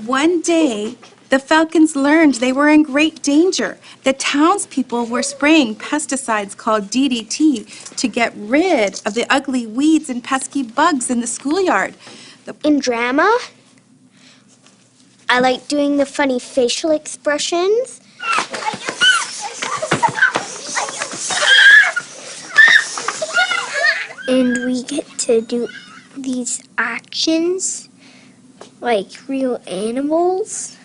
One day, the falcons learned they were in great danger. The townspeople were spraying pesticides called DDT to get rid of the ugly weeds and pesky bugs in the schoolyard. In drama, I like doing the funny facial expressions. And we get to do these actions like real animals.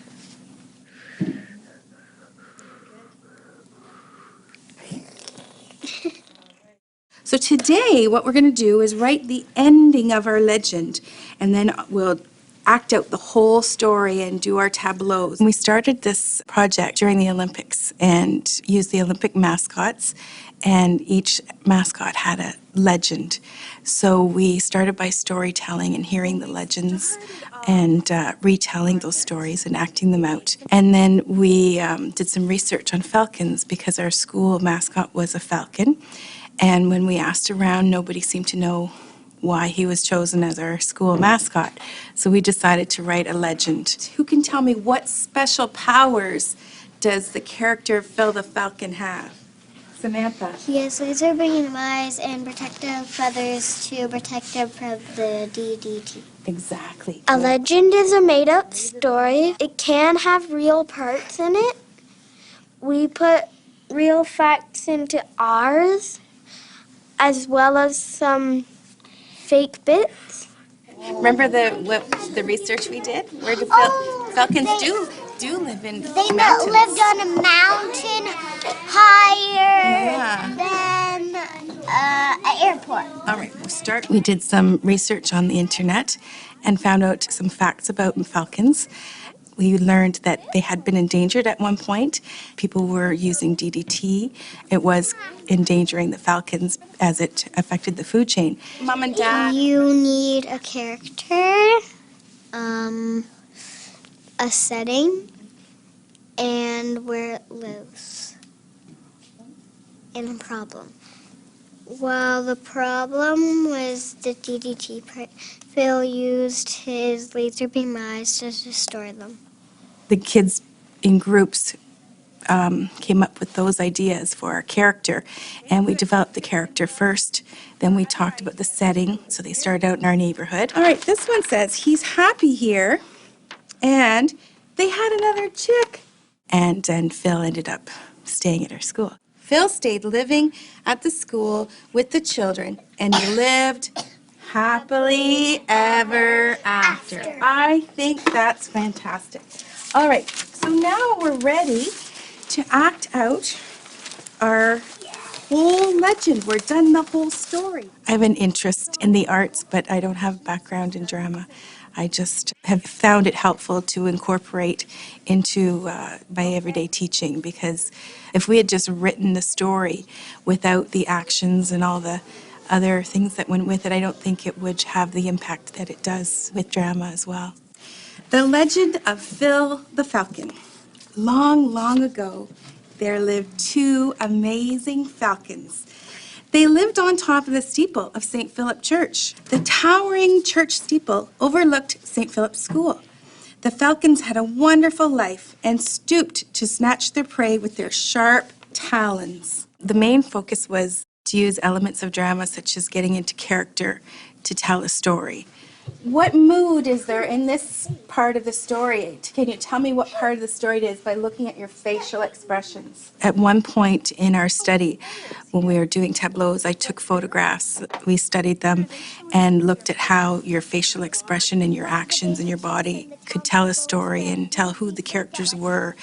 So today, what we're going to do is write the ending of our legend, and then we'll act out the whole story and do our tableaus. We started this project during the Olympics and used the Olympic mascots, and each mascot had a legend. So we started by storytelling and hearing the legends and retelling those stories and acting them out. And then we did some research on falcons because our school mascot was a falcon. And when we asked around, nobody seemed to know why he was chosen as our school mascot. So we decided to write a legend. Who can tell me what special powers does the character Phil the Falcon have? Samantha. He has laser beam eyes and protective feathers to protect him from the DDT. Exactly. A legend is a made-up story. It can have real parts in it. We put real facts into ours, as well as some fake bits. Remember the research we did? Where do falcons do live in They mountains? lived on a mountain higher than an airport. All right, we'll start. We did some research on the internet and found out some facts about falcons. We learned that they had been endangered at one point. People were using DDT. It was endangering the falcons as it affected the food chain. Mom and Dad. You need a character, a setting, and where it lives, and a problem. Well, the problem was the DDT. Phil used his laser beam eyes to destroy them. The kids in groups came up with those ideas for our character, and we developed the character first. Then we talked about the setting, so they started out in our neighborhood. All right, this one says he's happy here, and they had another chick. And then Phil ended up staying at our school. Phil stayed living at the school with the children, and he lived happily ever after. I think that's fantastic. All right, so now we're ready to act out our whole legend. We're done the whole story. I have an interest in the arts, but I don't have a background in drama. I just have found it helpful to incorporate into my everyday teaching, because if we had just written the story without the actions and all the other things that went with it, I don't think it would have the impact that it does with drama as well. The legend of Phil the Falcon. Long, long ago, there lived two amazing falcons. They lived on top of the steeple of St. Philip Church. The towering church steeple overlooked St. Philip's School. The falcons had a wonderful life and stooped to snatch their prey with their sharp talons. The main focus was to use elements of drama, such as getting into character, to tell a story. What mood is there in this part of the story? Can you tell me what part of the story it is by looking at your facial expressions? At one point in our study, when we were doing tableaus, I took photographs. We studied them and looked at how your facial expression and your actions and your body could tell a story and tell who the characters were.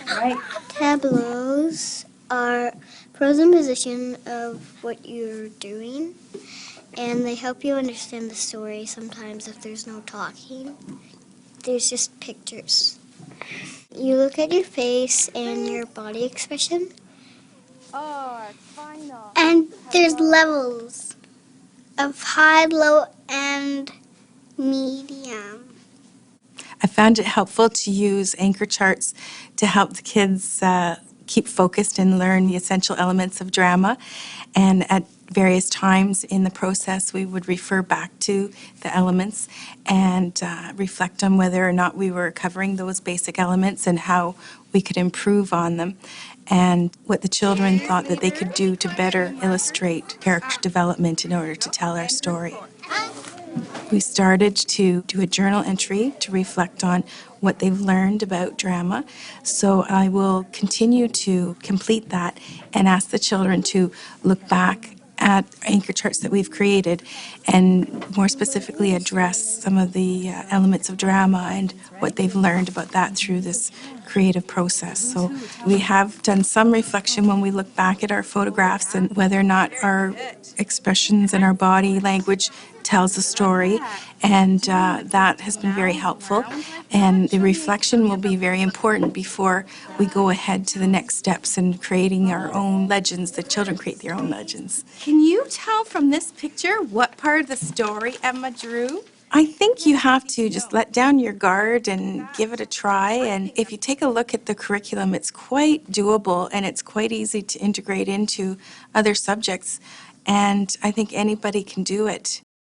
Right. Tableaus are frozen position of what you're doing, and they help you understand the story sometimes if there's no talking. There's just pictures. You look at your face and your body expression. And there's levels of high, low, and medium. I found it helpful to use anchor charts to help the kids keep focused and learn the essential elements of drama. And at various times in the process, we would refer back to the elements and reflect on whether or not we were covering those basic elements and how we could improve on them, and what the children thought that they could do to better illustrate character development in order to tell our story. We started to do a journal entry to reflect on what they've learned about drama. So I will continue to complete that and ask the children to look back at anchor charts that we've created and more specifically address some of the elements of drama and what they've learned about that through this creative process. So we have done some reflection when we look back at our photographs and whether or not our expressions and our body language tells a story, and that has been very helpful. And the reflection will be very important before we go ahead to the next steps in creating our own legends. The children create their own legends. Can you tell from this picture what part of the story Emma drew? I think you have to just let down your guard and give it a try. And if you take a look at the curriculum, it's quite doable and it's quite easy to integrate into other subjects. And I think anybody can do it.